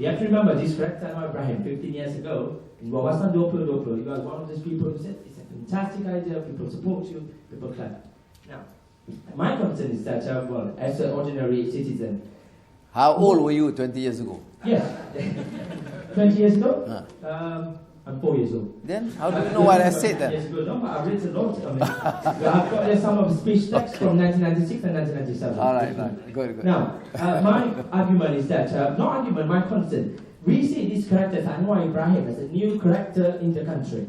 You have to remember this character, Anwar Ibrahim, 15 years ago, in Wawasan Doplo, you are one of those people who said, it's a fantastic idea, people support you, people clap. Now, my concern is that, well, as an ordinary citizen... How old were you 20 years ago? Yes. 20 years ago? I'm 4 years old. Then, how do you know what I said then? Yes, no, but I've read a lot. I mean, I've got some of the speech texts from 1996 and 1997. All right. Good. Now, my argument is that, not argument, my concern, we see this character, Anwar Ibrahim, as a new character in the country.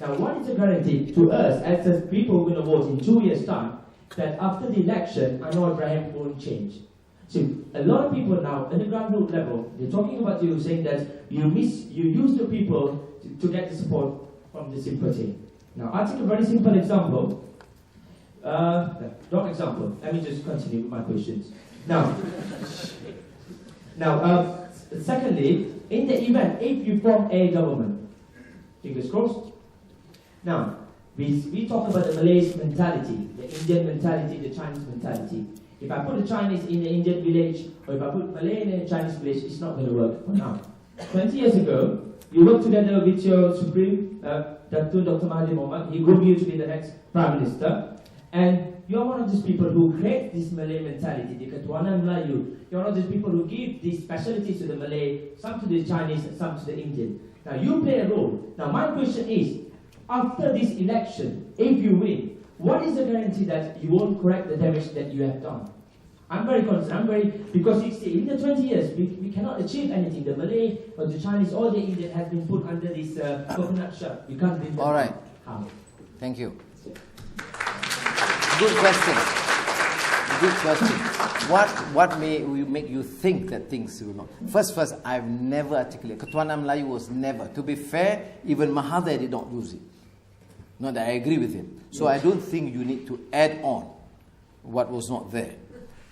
Now, what is the guarantee to us, as the people who are going to vote in 2 years' time, that after the election, Anwar Ibrahim won't change? So, a lot of people now, at the grassroots level, they're talking about you, saying that you use the people to get the support from the sympathy. Now, I'll take a very simple example. Wrong example. Let me just continue with my questions. Now, secondly, in the event, if you form a government, fingers crossed. Now, we talk about the Malay's mentality, the Indian mentality, the Chinese mentality. If I put a Chinese in the Indian village, or if I put Malay in a Chinese village, it's not going to work for now. 20 years ago, you worked together with your Supreme, Dr. Mahathir Mohamad. He groomed you to be the next Prime Minister. And you're one of these people who create this Malay mentality, the Ketuanan Melayu. You're one of these people who give these specialties to the Malay, some to the Chinese, and some to the Indian. Now, you play a role. Now, my question is, after this election, if you win, what is the guarantee that you won't correct the damage that you have done? I'm very concerned, because you see, in the 20 years, we cannot achieve anything. The Malay or the Chinese or the Indian has been put under this coconut shell. We can't bring them. All right. How? Thank you. Good question. What may make you think that things will not? First, I've never articulated. Ketuanan Melayu was never. To be fair, even Mahathir did not use it. Not that I agree with him. So I don't think you need to add on what was not there.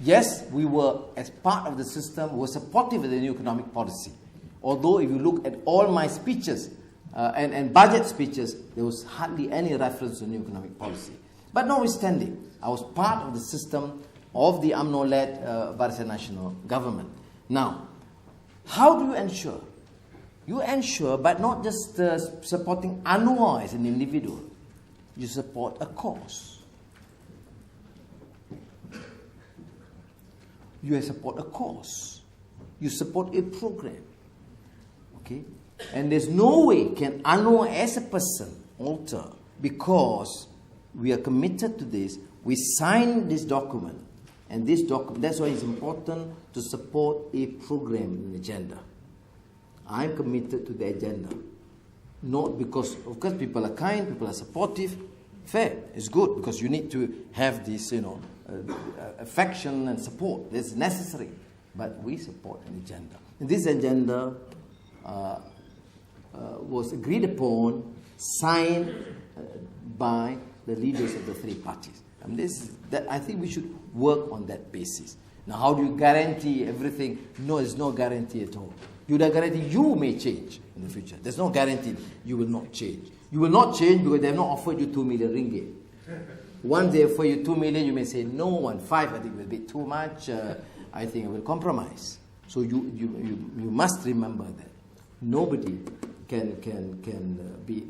Yes, we were, as part of the system, were supportive of the new economic policy. Although if you look at all my speeches and budget speeches, there was hardly any reference to new economic policy. But notwithstanding, I was part of the system of the UMNO-led Barisan Nasional government. Now, how do you ensure? You ensure, but not just supporting Anwar as an individual. You support a cause. You support a cause. You support a program. Okay? And there's no way can Anwar as a person alter, because we are committed to this. We signed this document. And this document, that's why it's important to support a program and agenda. I'm committed to the agenda. Not because, of course, people are kind, people are supportive. Fair, it's good, because you need to have this, affection and support. That's necessary. But we support an agenda. And this agenda was agreed upon, signed by the leaders of the three parties. And I think we should work on that basis. Now, how do you guarantee everything? No, there's no guarantee at all. You don't guarantee you may change in the future. There's no guarantee you will not change. You will not change because they have not offered you 2 million ringgit. Once they offer you 2 million, you may say, no, 1.5, I think will be too much. I think I will compromise. So you must remember that. Nobody can be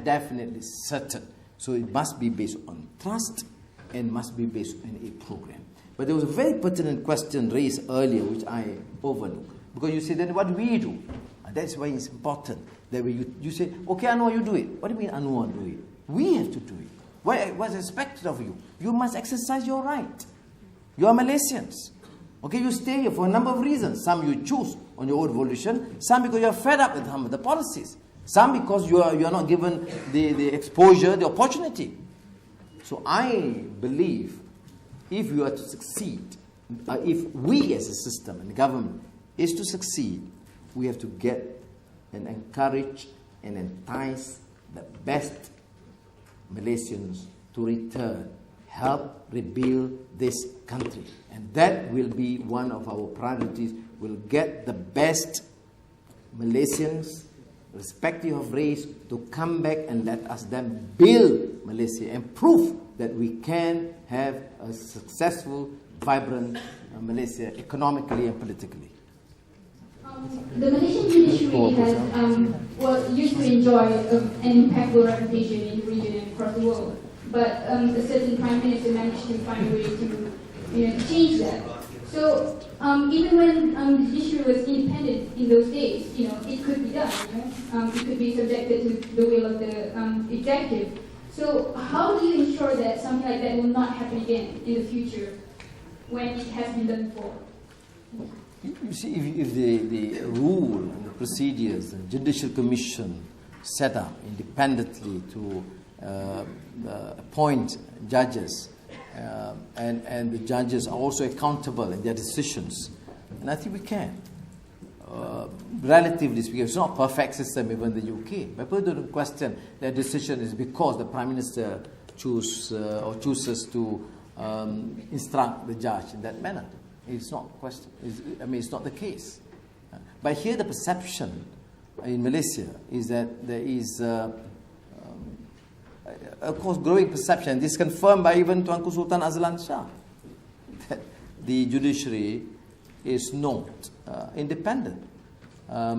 definitely certain. So it must be based on trust and must be based on a program. But there was a very pertinent question raised earlier which I overlooked. Because you say, then what do we do? And that's why it's important that you say, okay, Anwar, you do it. What do you mean Anwar do it? We have to do it. What's expected of you? You must exercise your right. You are Malaysians. Okay, you stay here for a number of reasons. Some you choose on your own volition. Some because you are fed up with some of the policies. Some because you are not given the exposure, the opportunity. So I believe if you are to succeed, if we as a system and government is to succeed, we have to get and encourage and entice the best Malaysians to return, help rebuild this country. And that will be one of our priorities. We'll get the best Malaysians, respective of race, to come back and let us then build Malaysia and prove that we can have a successful, vibrant Malaysia economically and politically. The Malaysian judiciary has used to enjoy an impeccable reputation in the region and across the world. But a certain prime minister managed to find a way to change that. So even when the judiciary was independent in those days, it could be done. It could be subjected to the will of the executive. So how do you ensure that something like that will not happen again in the future when it has been done before? You see, if the rule and the procedures, the judicial commission set up independently to appoint judges, and the judges are also accountable in their decisions, and I think we can. Relatively speaking, it's not a perfect system even in the UK. But people don't question their decision is because the Prime Minister chooses to instruct the judge in that manner. It's not question. It's not the case. But here the perception in Malaysia is that there is, of course, growing perception. This is confirmed by even Tuanku Sultan Azlan Shah, that the judiciary is not independent. How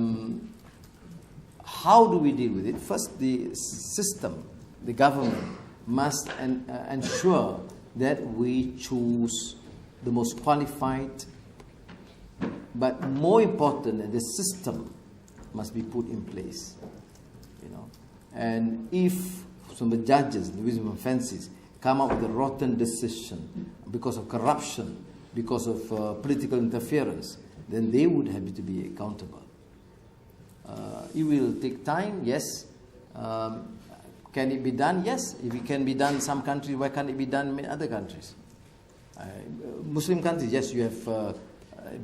do we deal with it? First, the system, the government must ensure that we choose the most qualified, but more important, the system must be put in place. And if some of the judges, the wisdom offences, come up with a rotten decision because of corruption, because of political interference, then they would have to be accountable. It will take time, yes. Can it be done? Yes. If it can be done in some countries, why can't it be done in other countries? Muslim countries, yes, you have a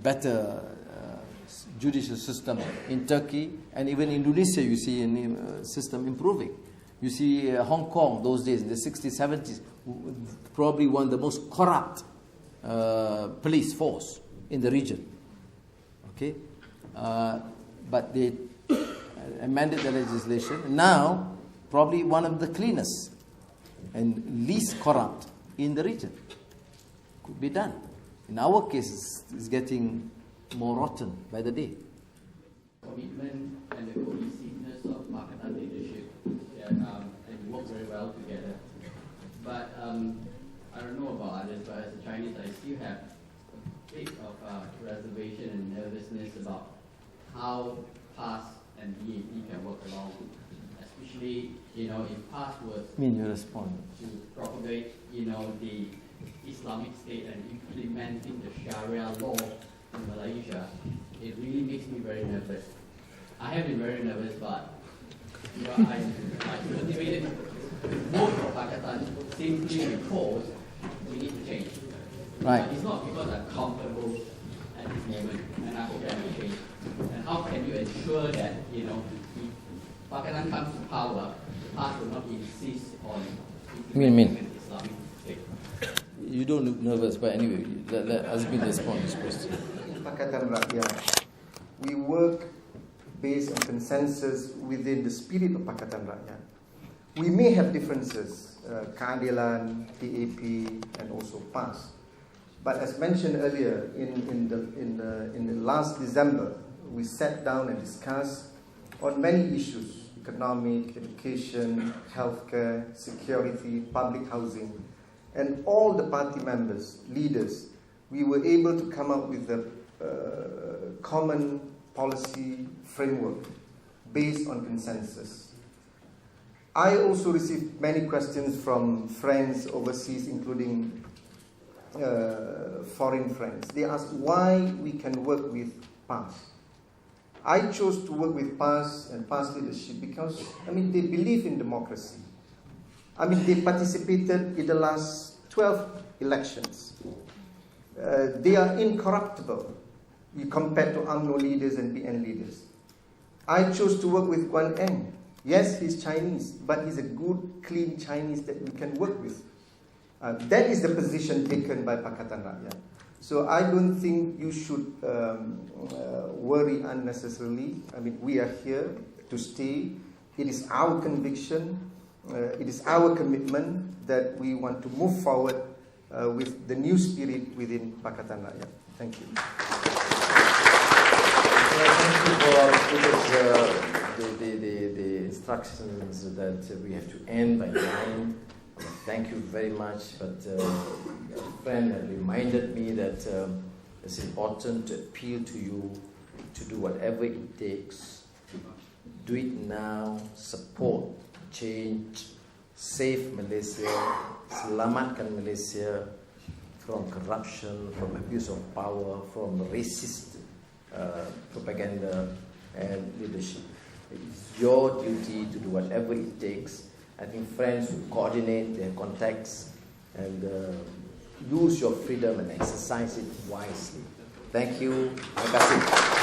better judicial system in Turkey, and even Indonesia, you see a system improving. You see Hong Kong those days, in the 60s, 70s, probably one of the most corrupt police force in the region. Okay? But they amended the legislation. Now, probably one of the cleanest and least corrupt in the region. Could be done. In our case, it's getting more rotten by the day. Commitment and the cohesiveness of Pakatan leadership, and work very well together. But I don't know about others, but as a Chinese, I still have a bit of reservation and nervousness about how PAS and BAP can work along, especially if PAS was to propagate the Islamic State and implementing the Sharia law in Malaysia. It really makes me very nervous. I have been very nervous, but I motivated vote for Pakistan simply because we need to change. Right. It's not because I'm comfortable at this moment, and I hope that will change. And how can you ensure that if Pakistan comes to power, the PAS will not insist on implementing Islamic State? You don't look nervous, but anyway, let Azmin respond to this question. In Pakatan Rakyat, we work based on consensus within the spirit of Pakatan Rakyat. We may have differences, keadilan, PAP, and also PAS. But as mentioned earlier, in the last December, we sat down and discussed on many issues: economic, education, healthcare, security, public housing. And all the party members, leaders, we were able to come up with a common policy framework based on consensus. I also received many questions from friends overseas, including foreign friends. They asked why we can work with PAS. I chose to work with PAS and PAS leadership because, they believe in democracy. They participated in the last 12 elections. They are incorruptible compared to UMNO leaders and BN leaders. I chose to work with Guan Eng. Yes, he's Chinese, but he's a good, clean Chinese that we can work with. That is the position taken by Pakatan Rakyat. So I don't think you should worry unnecessarily. We are here to stay. It is our conviction. It is our commitment that we want to move forward with the new spirit within Pakatan Rakyat. Thank you. The instructions that we have to end by 9. Thank you very much. But a friend had reminded me that it's important to appeal to you to do whatever it takes. Do it now. Support change. Save Malaysia. Selamatkan Malaysia from corruption, from abuse of power, from racist propaganda and leadership. It's your duty to do whatever it takes. I think friends should coordinate their contacts and use your freedom and exercise it wisely. Thank you. Terima kasih.